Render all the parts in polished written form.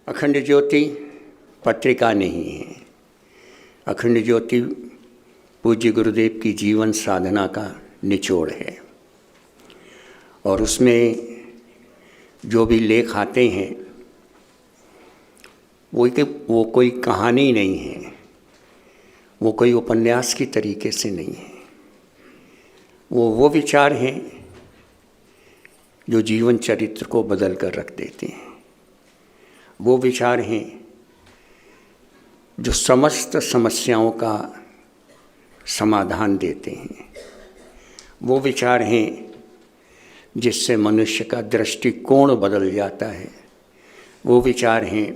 अखंड ज्योति पत्रिका नहीं है। अखंड ज्योति पूज्य गुरुदेव की जीवन साधना का निचोड़ है और उसमें जो भी लेख आते हैं वो कोई कहानी नहीं है, वो कोई उपन्यास की तरीके से नहीं है। वो विचार हैं जो जीवन चरित्र को बदल कर रख देते हैं। वो विचार हैं जो समस्त समस्याओं का समाधान देते हैं। वो विचार हैं जिससे मनुष्य का दृष्टिकोण बदल जाता है। वो विचार हैं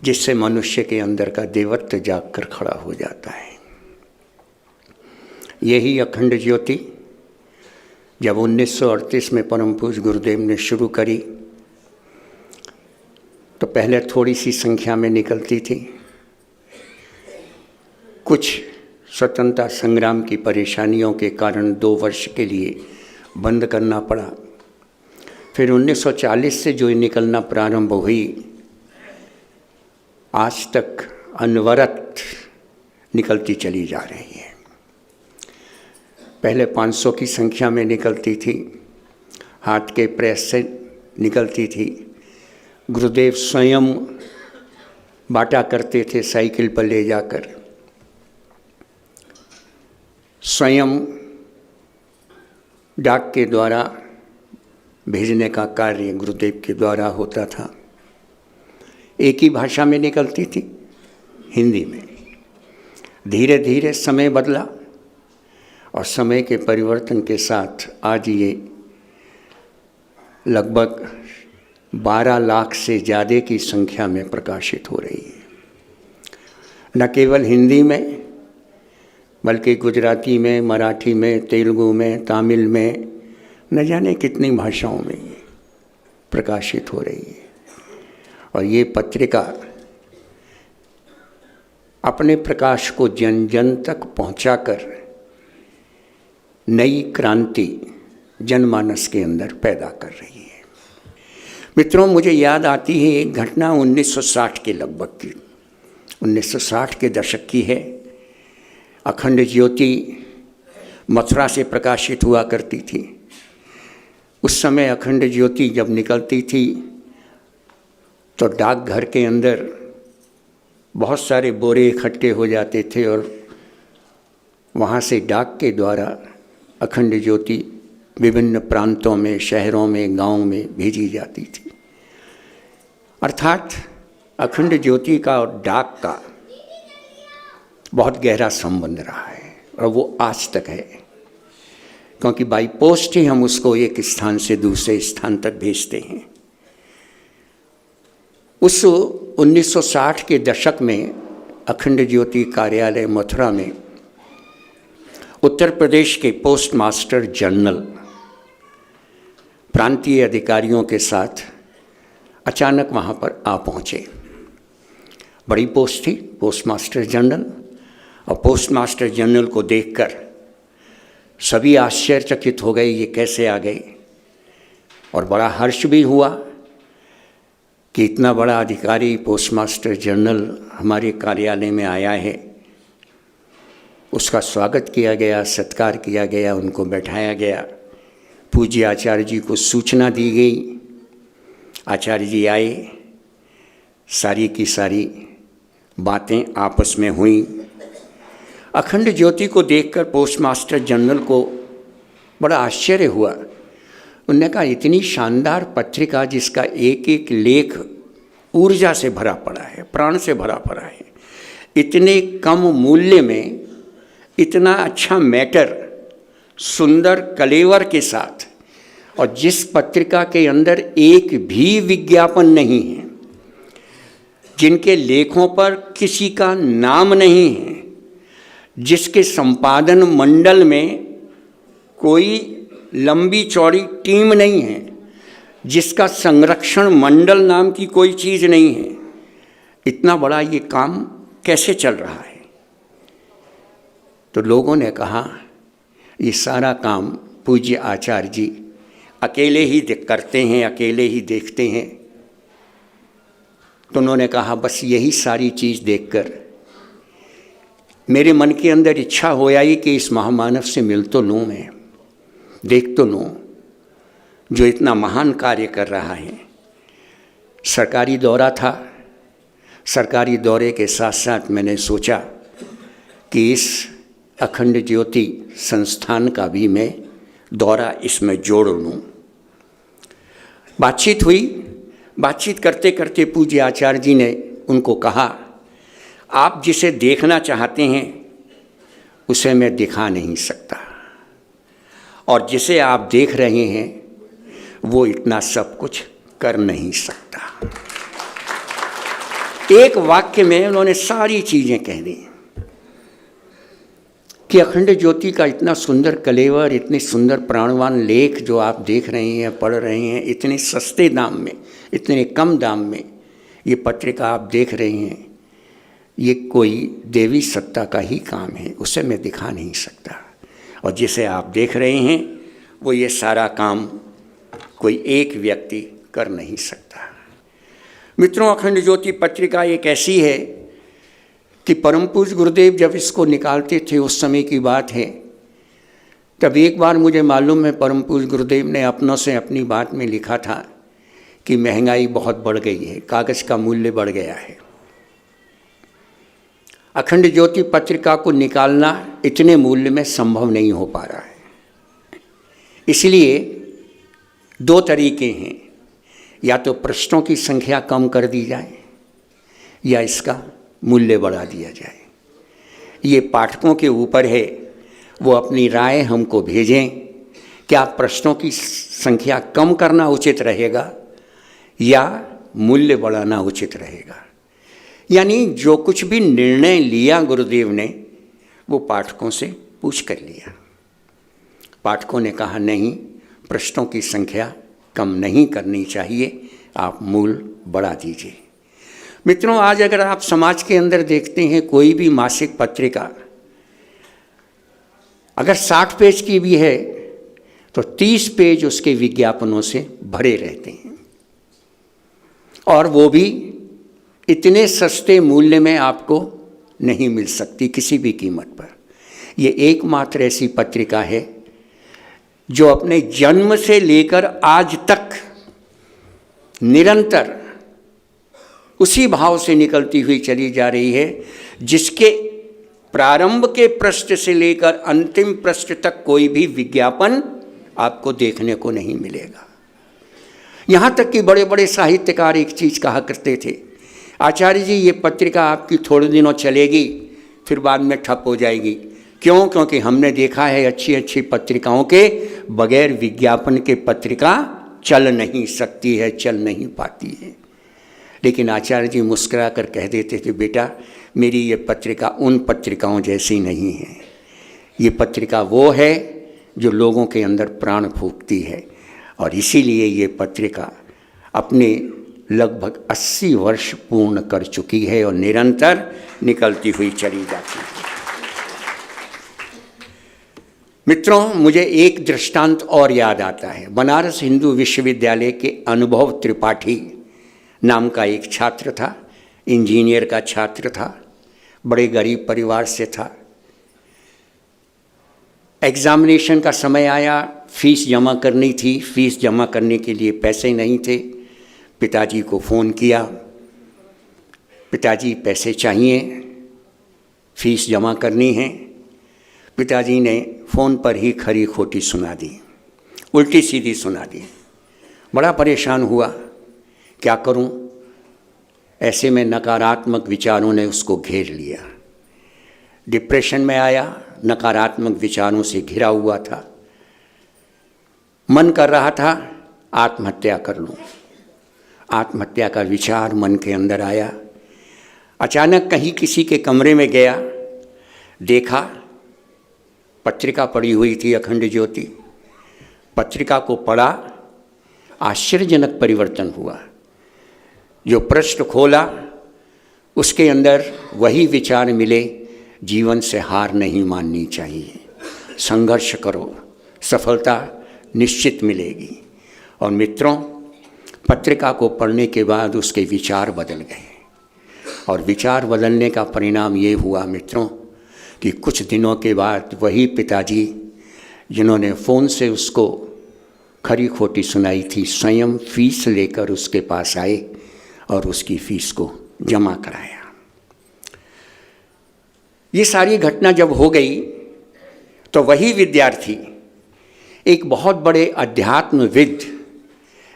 जिससे मनुष्य के अंदर का देवत्व जाग कर खड़ा हो जाता है। यही अखंड ज्योति जब 1938 में परम पूज्य गुरुदेव ने शुरू करी तो पहले थोड़ी सी संख्या में निकलती थी। कुछ स्वतंत्रता संग्राम की परेशानियों के कारण 2 वर्ष के लिए बंद करना पड़ा। फिर 1940 से जो निकलना प्रारंभ हुई, आज तक अनवरत निकलती चली जा रही है। पहले 500 की संख्या में निकलती थी, हाथ के प्रेस से निकलती थी। गुरुदेव स्वयं बांटा करते थे, साइकिल पर ले जाकर। स्वयं डाक के द्वारा भेजने का कार्य गुरुदेव के द्वारा होता था। एक ही भाषा में निकलती थी, हिंदी में। धीरे धीरे समय बदला और समय के परिवर्तन के साथ आज ये लगभग 12 लाख से ज़्यादा की संख्या में प्रकाशित हो रही है। न केवल हिंदी में बल्कि गुजराती में, मराठी में, तेलुगु में, तमिल में, न जाने कितनी भाषाओं में ये प्रकाशित हो रही है। और ये पत्रिका अपने प्रकाश को जन जन तक पहुंचाकर नई क्रांति जनमानस के अंदर पैदा कर रही है। मित्रों, मुझे याद आती है एक घटना 1960 के लगभग की, 1960 के दशक की है। अखंड ज्योति मथुरा से प्रकाशित हुआ करती थी। उस समय अखंड ज्योति जब निकलती थी तो डाकघर के अंदर बहुत सारे बोरे इकट्ठे हो जाते थे और वहाँ से डाक के द्वारा अखंड ज्योति विभिन्न प्रांतों में, शहरों में, गांवों में भेजी जाती थी। अर्थात अखंड ज्योति का और डाक का बहुत गहरा संबंध रहा है और वो आज तक है, क्योंकि बाई पोस्ट ही हम उसको एक स्थान से दूसरे स्थान तक भेजते हैं। उस 1960 के दशक में अखंड ज्योति कार्यालय मथुरा में उत्तर प्रदेश के पोस्ट मास्टर जनरल प्रांतीय अधिकारियों के साथ अचानक वहाँ पर आ पहुँचे। बड़ी पोस्ट थी, पोस्ट मास्टर जनरल। और पोस्ट मास्टर जनरल को देखकर सभी आश्चर्यचकित हो गए, ये कैसे आ गए। और बड़ा हर्ष भी हुआ कि इतना बड़ा अधिकारी पोस्ट मास्टर जनरल हमारे कार्यालय में आया है। उसका स्वागत किया गया, सत्कार किया गया, उनको बैठाया गया। पूज्य आचार्य जी को सूचना दी गई। आचार्य जी आए, सारी की सारी बातें आपस में हुई। अखंड ज्योति को देखकर पोस्ट मास्टर जनरल को बड़ा आश्चर्य हुआ। उन्होंने कहा, इतनी शानदार पत्रिका जिसका एक एक लेख ऊर्जा से भरा पड़ा है, प्राण से भरा पड़ा है, इतने कम मूल्य में इतना अच्छा मैटर, सुंदर कलेवर के साथ, और जिस पत्रिका के अंदर एक भी विज्ञापन नहीं है, जिनके लेखों पर किसी का नाम नहीं है, जिसके संपादन मंडल में कोई लंबी चौड़ी टीम नहीं है, जिसका संरक्षण मंडल नाम की कोई चीज़ नहीं है, इतना बड़ा ये काम कैसे चल रहा है। तो लोगों ने कहा, ये सारा काम पूज्य आचार्य जी अकेले ही करते हैं, अकेले ही देखते हैं। तो उन्होंने कहा बस यही सारी चीज़ देखकर मेरे मन के अंदर इच्छा हो आई कि इस महामानव से मिल तो लूँ, मैं देख तो लूँ जो इतना महान कार्य कर रहा है। सरकारी दौरा था, सरकारी दौरे के साथ साथ मैंने सोचा कि इस अखंड ज्योति संस्थान का भी मैं दौरा इसमें जोड़ लूँ। बातचीत हुई, बातचीत करते करते पूज्य आचार्य जी ने उनको कहा, आप जिसे देखना चाहते हैं उसे मैं दिखा नहीं सकता, और जिसे आप देख रहे हैं वो इतना सब कुछ कर नहीं सकता। एक वाक्य में उन्होंने सारी चीज़ें कह दी कि अखंड ज्योति का इतना सुंदर कलेवर, इतने सुंदर प्राणवान लेख जो आप देख रहे हैं, पढ़ रहे हैं, इतने सस्ते दाम में, इतने कम दाम में ये पत्रिका आप देख रहे हैं, ये कोई देवी सत्ता का ही काम है, उसे मैं दिखा नहीं सकता। और जिसे आप देख रहे हैं वो ये सारा काम कोई एक व्यक्ति कर नहीं सकता। मित्रों, अखंड ज्योति पत्रिका एक ऐसी है कि परम पूज्य गुरुदेव जब इसको निकालते थे, उस समय की बात है, तब एक बार मुझे मालूम है परम पूज्य गुरुदेव ने अपनों से अपनी बात में लिखा था कि महंगाई बहुत बढ़ गई है, कागज़ का मूल्य बढ़ गया है, अखंड ज्योति पत्रिका को निकालना इतने मूल्य में संभव नहीं हो पा रहा है। इसलिए दो तरीके हैं, या तो पृष्ठों की संख्या कम कर दी जाए या इसका मूल्य बढ़ा दिया जाए। ये पाठकों के ऊपर है, वो अपनी राय हमको भेजें, क्या पृष्ठों की संख्या कम करना उचित रहेगा या मूल्य बढ़ाना उचित रहेगा। यानी जो कुछ भी निर्णय लिया गुरुदेव ने वो पाठकों से पूछ कर लिया। पाठकों ने कहा नहीं, पृष्ठों की संख्या कम नहीं करनी चाहिए, आप मूल्य बढ़ा दीजिए। मित्रों, आज अगर आप समाज के अंदर देखते हैं कोई भी मासिक पत्रिका अगर 60 पेज की भी है तो 30 पेज उसके विज्ञापनों से भरे रहते हैं, और वो भी इतने सस्ते मूल्य में आपको नहीं मिल सकती किसी भी कीमत पर। ये एकमात्र ऐसी पत्रिका है जो अपने जन्म से लेकर आज तक निरंतर उसी भाव से निकलती हुई चली जा रही है, जिसके प्रारंभ के पृष्ठ से लेकर अंतिम पृष्ठ तक कोई भी विज्ञापन आपको देखने को नहीं मिलेगा। यहाँ तक कि बड़े बड़े साहित्यकार एक चीज़ कहा करते थे, आचार्य जी ये पत्रिका आपकी थोड़े दिनों चलेगी फिर बाद में ठप हो जाएगी। क्यों? क्योंकि हमने देखा है अच्छी अच्छी पत्रिकाओं के बगैर विज्ञापन के पत्रिका चल नहीं सकती है, चल नहीं पाती है। लेकिन आचार्य जी मुस्कुरा कर कह देते थे, बेटा मेरी ये पत्रिका उन पत्रिकाओं जैसी नहीं है, ये पत्रिका वो है जो लोगों के अंदर प्राण फूंकती है, और इसीलिए ये पत्रिका अपने लगभग 80 वर्ष पूर्ण कर चुकी है और निरंतर निकलती हुई चली जाती है। मित्रों, मुझे एक दृष्टांत और याद आता है। बनारस हिंदू विश्वविद्यालय के अनुभव त्रिपाठी नाम का एक छात्र था, इंजीनियर का छात्र था, बड़े गरीब परिवार से था। एग्जामिनेशन का समय आया, फीस जमा करनी थी, फीस जमा करने के लिए पैसे नहीं थे। पिताजी को फ़ोन किया, पिताजी पैसे चाहिए, फीस जमा करनी है। पिताजी ने फ़ोन पर ही खरी खोटी सुना दी, उल्टी सीधी सुना दी। बड़ा परेशान हुआ, क्या करूं? ऐसे में नकारात्मक विचारों ने उसको घेर लिया। डिप्रेशन में आया, नकारात्मक विचारों से घिरा हुआ था। मन कर रहा था आत्महत्या कर लूं। आत्महत्या का विचार मन के अंदर आया। अचानक कहीं किसी के कमरे में गया, देखा पत्रिका पड़ी हुई थी अखंड ज्योति। पत्रिका को पढ़ा, आश्चर्यजनक परिवर्तन हुआ। जो पृष्ठ खोला उसके अंदर वही विचार मिले, जीवन से हार नहीं माननी चाहिए, संघर्ष करो, सफलता निश्चित मिलेगी। और मित्रों, पत्रिका को पढ़ने के बाद उसके विचार बदल गए, और विचार बदलने का परिणाम ये हुआ मित्रों कि कुछ दिनों के बाद वही पिताजी जिन्होंने फ़ोन से उसको खरी खोटी सुनाई थी, स्वयं फीस लेकर उसके पास आए और उसकी फीस को जमा कराया। ये सारी घटना जब हो गई तो वही विद्यार्थी एक बहुत बड़े अध्यात्मविद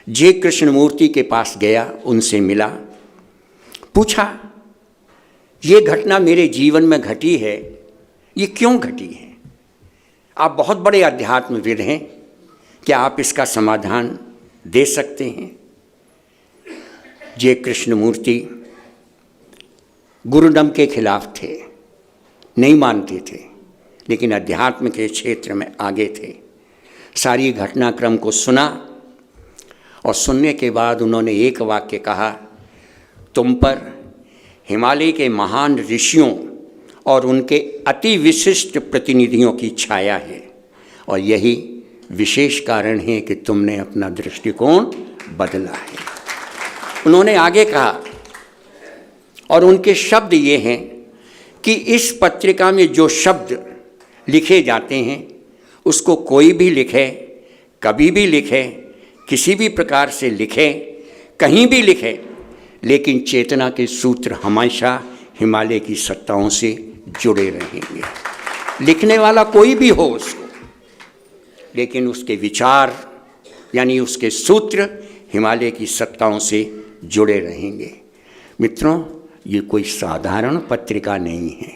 जे कृष्णमूर्ति के पास गया, उनसे मिला, पूछा ये घटना मेरे जीवन में घटी है, ये क्यों घटी है? आप बहुत बड़े अध्यात्मविद हैं, क्या आप इसका समाधान दे सकते हैं? जे कृष्णमूर्ति गुरुडम के खिलाफ थे, नहीं मानते थे, लेकिन अध्यात्म के क्षेत्र में आगे थे। सारी घटनाक्रम को सुना और सुनने के बाद उन्होंने एक वाक्य कहा, तुम पर हिमालय के महान ऋषियों और उनके अति विशिष्ट प्रतिनिधियों की छाया है, और यही विशेष कारण है कि तुमने अपना दृष्टिकोण बदला है। उन्होंने आगे कहा, और उनके शब्द ये हैं कि इस पत्रिका में जो शब्द लिखे जाते हैं उसको कोई भी लिखे, कभी भी लिखे, किसी भी प्रकार से लिखे, कहीं भी लिखे, लेकिन चेतना के सूत्र हमेशा हिमालय की सत्ताओं से जुड़े रहेंगे। लिखने वाला कोई भी हो उसको, लेकिन उसके विचार यानी उसके सूत्र हिमालय की सत्ताओं से जुड़े रहेंगे। मित्रों, ये कोई साधारण पत्रिका नहीं है,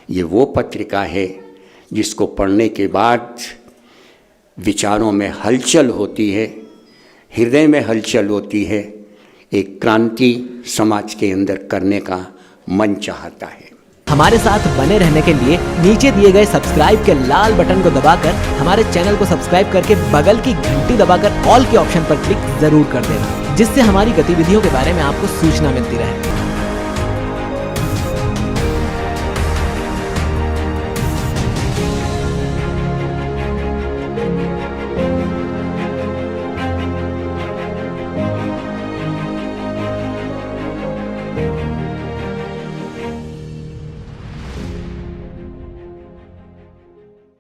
ये वो पत्रिका है जिसको पढ़ने के बाद विचारों में हलचल होती है, हृदय में हलचल होती है, एक क्रांति समाज के अंदर करने का मन चाहता है। हमारे साथ बने रहने के लिए नीचे दिए गए सब्सक्राइब के लाल बटन को दबाकर हमारे चैनल को सब्सक्राइब करके बगल की घंटी दबाकर ऑल के ऑप्शन पर क्लिक जरूर कर देना, जिससे हमारी गतिविधियों के बारे में आपको सूचना मिलती रहे।